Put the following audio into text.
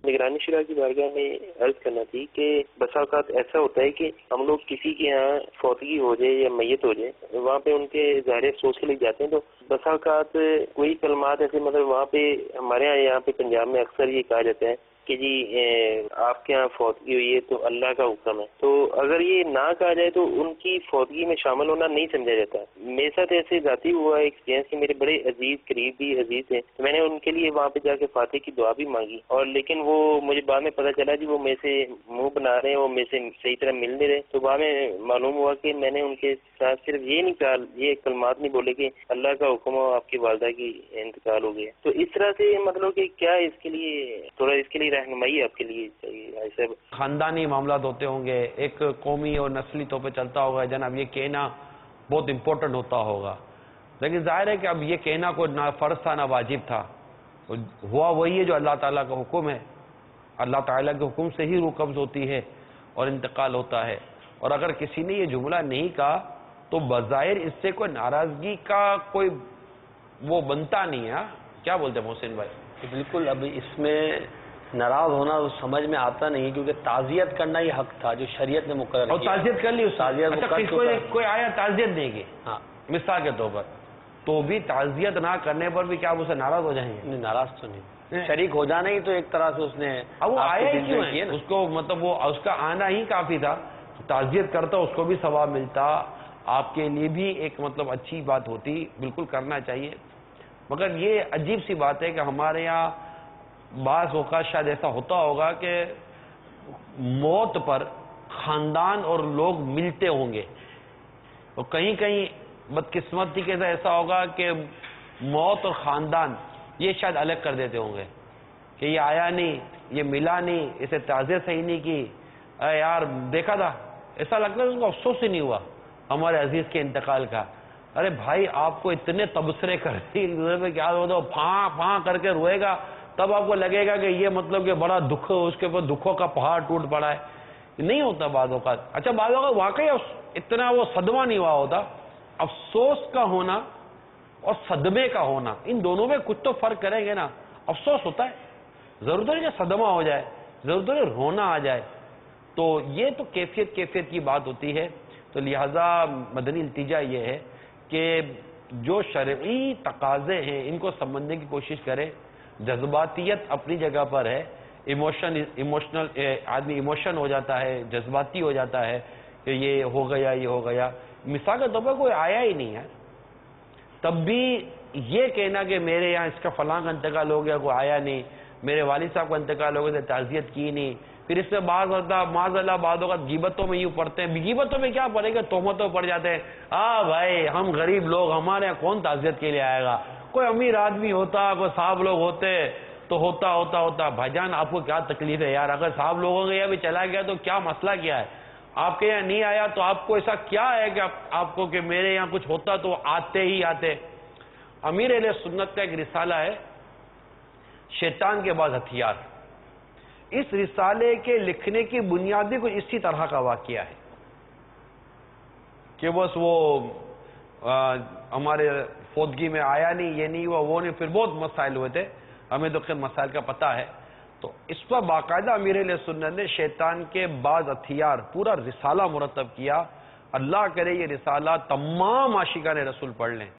نگرانی شورا کی بارگاہ میں عرض کرنا تھی کہ بسا اوقات ایسا ہوتا ہے کہ ہم لوگ کسی کے یہاں فوتگی ہو جائے یا میت ہو جائے، وہاں پہ ان کے ظاہر افسوس کے لیے جاتے ہیں، تو بسا اوقات کوئی کلمات ایسے مطلب وہاں پہ ہمارے یہاں پہ پنجاب میں اکثر یہ کہا جاتا ہے کہ جی آپ کے یہاں فوتگی ہوئی ہے تو اللہ کا حکم ہے، تو اگر یہ نہ کہا جائے تو ان کی فوتگی میں شامل ہونا نہیں سمجھا جاتا۔ میرے ساتھ ایسے ذاتی ہوا ایکسپیرینس کہ میرے بڑے عزیز قریبی عزیز ہیں، میں نے ان کے لیے وہاں پہ جا کے فاتح کی دعا بھی مانگی، اور لیکن وہ مجھے بعد میں پتہ چلا جی وہ میرے سے منہ بنا رہے ہیں، وہ میرے سے صحیح طرح مل نہیں رہے، تو بعد میں معلوم ہوا کہ میں نے ان کے ساتھ صرف یہ نہیں کہا، یہ کلمات نہیں بولے کہ اللہ کا حکم ہو آپ کی والدہ کی انتقال ہو گیا۔ تو اس طرح سے مطلب کہ کیا اس کے لیے تھوڑا اس کے لیے رہنمائی آپ کے لیے چاہیے صاحب؟ خاندانی معاملات ہوتے ہوں گے، ایک قومی اور نسلی طور پہ چلتا ہوگا جناب، یہ کہنا بہت امپورٹنٹ ہوتا ہوگا، لیکن ظاہر ہے کہ اب یہ کہنا کوئی نہ فرض تھا نہ واجب تھا، ہوا وہی ہے جو اللہ تعالیٰ کا حکم ہے، اللہ تعالیٰ کے حکم سے ہی روح قبض ہوتی ہے اور انتقال ہوتا ہے، اور اگر کسی نے یہ جملہ نہیں کہا تو بظاہر اس سے کوئی ناراضگی کا کوئی وہ بنتا نہیں ہے۔ کیا بولتے ہیں محسن بھائی؟ بالکل، اب اس میں ناراض ہونا سمجھ میں آتا نہیں، کیونکہ تعزیت کرنا یہ حق تھا جو شریعت نے مقرر کیا، اور تعزیت کر لی، تعزیت کوئی آیا تعزیت نہیں کی، ہاں مثال کے طور پر، تو بھی تعزیت نہ کرنے پر بھی کیا آپ اسے ناراض ہو جائیں گے؟ نہیں، ناراض تو نہیں، شریک ہو جانا ہی تو ایک طرح سے اس نے اب وہ آیا ہی کیوں ہے، اس کو مطلب وہ اس کا آنا ہی کافی تھا، تعزیت کرتا اس کو بھی ثواب ملتا، آپ کے لیے بھی ایک مطلب اچھی بات ہوتی، بالکل کرنا چاہیے۔ مگر یہ عجیب سی بات ہے کہ ہمارے یہاں بعض اوقات شاید ایسا ہوتا ہوگا کہ موت پر خاندان اور لوگ ملتے ہوں گے، تو کہیں کہیں بدقسمتی کے ساتھ ایسا ہوگا کہ موت اور خاندان یہ شاید الگ کر دیتے ہوں گے کہ یہ آیا نہیں، یہ ملا نہیں، اسے تعزیت صحیح نہیں کی، اے یار دیکھا تھا، ایسا لگتا ہے اس کو افسوس ہی نہیں ہوا ہمارے عزیز کے انتقال کا۔ ارے بھائی آپ کو اتنے تبصرے کرتے کیا ہوتا، پھاں پھاں کر کے روئے گا تب آپ کو لگے گا کہ یہ مطلب کہ بڑا دکھ، اس کے اوپر دکھوں کا پہاڑ ٹوٹ پڑا ہے، نہیں ہوتا بعض اوقات۔ اچھا بعض اوقات واقعی اتنا وہ صدمہ نہیں ہوا ہوتا، افسوس کا ہونا اور صدمے کا ہونا، ان دونوں میں کچھ تو فرق کریں گے نا۔ افسوس ہوتا ہے، ضرورت نہیں کہ صدمہ ہو جائے، ضرورت نہیں رونا آ جائے، تو یہ تو کیفیت کی بات ہوتی ہے۔ تو لہذا مدنی التجا یہ ہے کہ جو شرعی تقاضے ہیں ان کو سمجھنے کی کوشش کرے۔ جذباتیت اپنی جگہ پر ہے، ایموشنل آدمی ایموشن ہو جاتا ہے، جذباتی ہو جاتا ہے کہ یہ ہو گیا، مثال کے طور پر کوئی آیا ہی نہیں ہے، تب بھی یہ کہنا کہ میرے یہاں اس کا فلاں کا انتقال ہو گیا، کوئی آیا نہیں، میرے والد صاحب کا انتقال ہو گیا، تعزیت کی نہیں، پھر اس میں معاذ اللہ بعض اوقات غیبتوں میں یوں پڑھتے ہیں، غیبتوں میں کیا پڑھیں گے، تہمتوں پڑ جاتے ہیں، بھائی ہم غریب لوگ، ہمارے یہاں کون تعزیت کے لیے آئے گا، کوئی امیر آدمی ہوتا، کوئی صاحب لوگ ہوتے تو ہوتا۔ بھائی جان آپ کو کیا تکلیف ہے یار، اگر صاحب لوگوں کے یہاں بھی چلا گیا تو کیا مسئلہ کیا ہے، آپ کے یہاں نہیں آیا تو آپ کو ایسا کیا ہے کہ آپ کو کہ میرے یہاں کچھ ہوتا تو آتے ہی آتے۔ امیر اہل سنت کا ایک رسالہ ہے شیطان کے بعض ہتھیار، اس رسالے کے لکھنے کی بنیادی کچھ اسی طرح کا واقعہ ہے کہ بس وہ ہمارے فوتگی میں آیا نہیں، یہ نہیں ہوا، وہ نہیں، پھر بہت مسائل ہوئے تھے، ہمیں تو خیر مسائل کا پتہ ہے، تو اس پر باقاعدہ امیر اہل سنت نے شیطان کے بعض ہتھیار پورا رسالہ مرتب کیا۔ اللہ کرے یہ رسالہ تمام عاشقان رسول پڑھ لیں۔